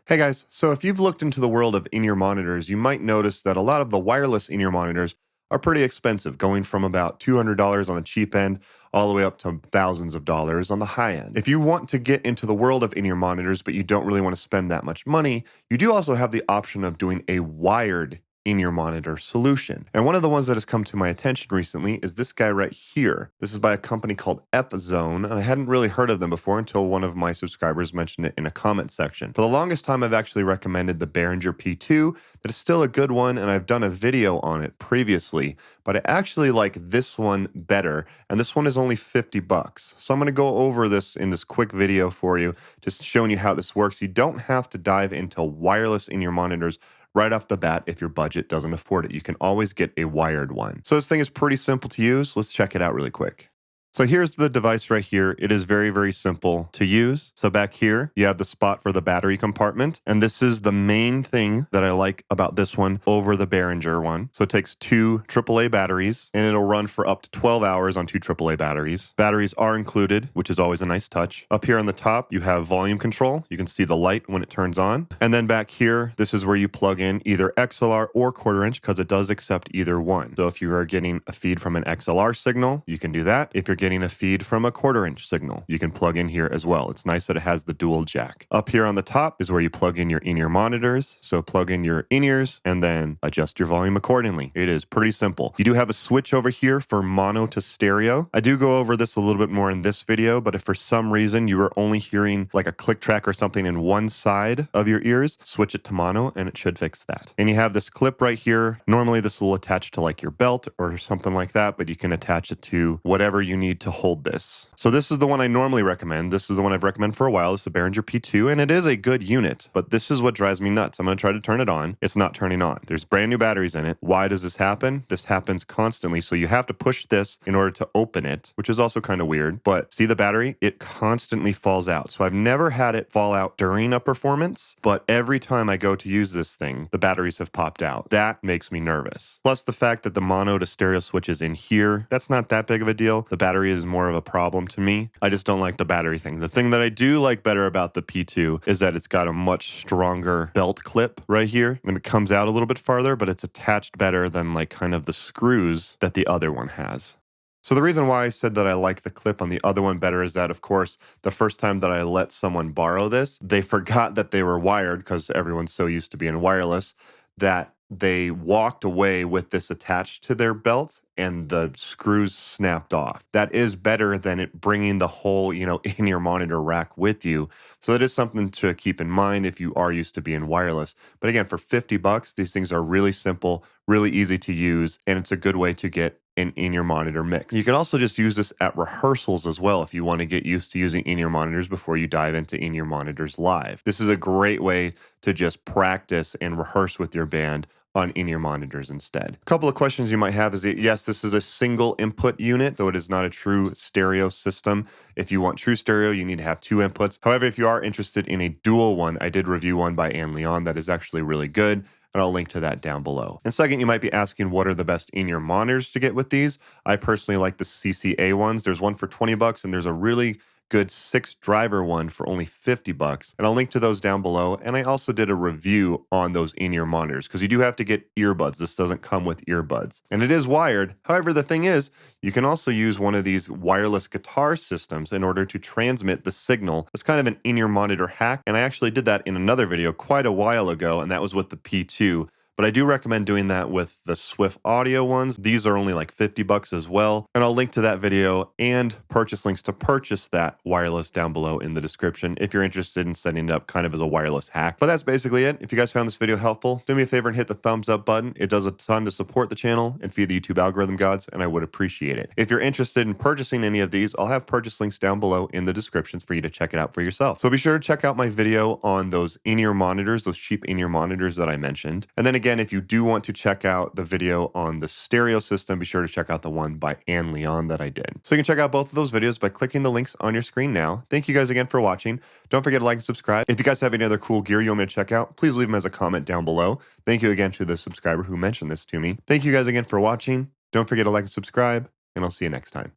Hey guys, so if you've looked into the world of in-ear monitors, you might notice that a lot of the wireless in-ear monitors are pretty expensive, going from about $200 on the cheap end all the way up to thousands of dollars on the high end. If you want to get into the world of in-ear monitors, but you don't really want to spend that much money, you do also have the option of doing a wired in-ear monitor solution. And one of the ones that has come to my attention recently is this guy right here. This is by a company called Fzone, and I hadn't really heard of them before until one of my subscribers mentioned it in a comment section. For the longest time, I've actually recommended the Behringer P2. That is still a good one, and I've done a video on it previously, but I actually like this one better, and this one is only 50 bucks. So I'm going to go over this in this quick video for you, just showing you how this works. You don't have to dive into wireless in-ear monitors right off the bat if your budget doesn't afford it. You can always get a wired one. So this thing is pretty simple to use. Let's check it out really quick. So here's the device right here. It is very, very simple to use. So back here, you have the spot for the battery compartment. And this is the main thing that I like about this one over the Behringer one. So it takes two AAA batteries and it'll run for up to 12 hours on two AAA batteries. Batteries are included, which is always a nice touch. Up here on the top, you have volume control. You can see the light when it turns on. And then back here, this is where you plug in either XLR or quarter inch because it does accept either one. So if you are getting a feed from an XLR signal, you can do that. If you're getting a feed from a quarter inch signal, you can plug in here as well. It's nice that it has the dual jack. Up here on the top is where you plug in your in-ear monitors. So plug in your in-ears and then adjust your volume accordingly. It is pretty simple. You do have a switch over here for mono to stereo. I do go over this a little bit more in this video, but if for some reason you are only hearing like a click track or something in one side of your ears, switch it to mono and it should fix that. And you have this clip right here. Normally this will attach to like your belt or something like that, but you can attach it to whatever you need to hold this. So this is the one I normally recommend. This is the one I've recommended for a while. This is a Behringer P2, and it is a good unit, but this is what drives me nuts. I'm going to try to turn it on. It's not turning on. There's brand new batteries in it. Why does this happen? This happens constantly. So you have to push this in order to open it, which is also kind of weird, but see the battery? It constantly falls out. So I've never had it fall out during a performance, but every time I go to use this thing, the batteries have popped out. That makes me nervous. Plus the fact that the mono to stereo switch is in here, that's not that big of a deal. The battery is more of a problem to me. I just don't like the battery thing. The thing that I do like better about the P2 is that it's got a much stronger belt clip right here, and it comes out a little bit farther, but it's attached better than like kind of the screws that the other one has. So the reason why I said that I like the clip on the other one better is that, of course, the first time that I let someone borrow this, they forgot that they were wired because everyone's so used to being wireless that they walked away with this attached to their belt and the screws snapped off. That is better than it bringing the whole, in-ear monitor rack with you. So that is something to keep in mind if you are used to being wireless. But again, for 50 bucks, these things are really simple, really easy to use, and it's a good way to get an in-ear monitor mix. You can also just use this at rehearsals as well if you want to get used to using in-ear monitors before you dive into in-ear monitors live. This is a great way to just practice and rehearse with your band on in-ear monitors instead. A couple of questions you might have is that, yes, this is a single input unit, so it is not a true stereo system. If you want true stereo, you need to have two inputs. However, if you are interested in a dual one, I did review one by ANELON that is actually really good, and I'll link to that down below. And second, you might be asking what are the best in-ear monitors to get with these. I personally like the CCA ones. There's one for 20 bucks and there's a really good 6-driver one for only 50 bucks. And I'll link to those down below. And I also did a review on those in-ear monitors because you do have to get earbuds. This doesn't come with earbuds. And it is wired. However, the thing is, you can also use one of these wireless guitar systems in order to transmit the signal. It's kind of an in-ear monitor hack. And I actually did that in another video quite a while ago, and that was with the P2. But I do recommend doing that with the SWIFF audio ones. These are only like 50 bucks as well. And I'll link to that video and purchase links to purchase that wireless down below in the description if you're interested in setting it up kind of as a wireless hack. But that's basically it. If you guys found this video helpful, do me a favor and hit the thumbs up button. It does a ton to support the channel and feed the YouTube algorithm gods, and I would appreciate it. If you're interested in purchasing any of these, I'll have purchase links down below in the descriptions for you to check it out for yourself. So be sure to check out my video on those in-ear monitors, those cheap in-ear monitors that I mentioned. And then again, if you do want to check out the video on the stereo system, be sure to check out the one by ANELON that I did. So you can check out both of those videos by clicking the links on your screen now. Thank you guys again for watching. Don't forget to like and subscribe. If you guys have any other cool gear you want me to check out, please leave them as a comment down below. Thank you again to the subscriber who mentioned this to me. Thank you guys again for watching. Don't forget to like and subscribe, and I'll see you next time.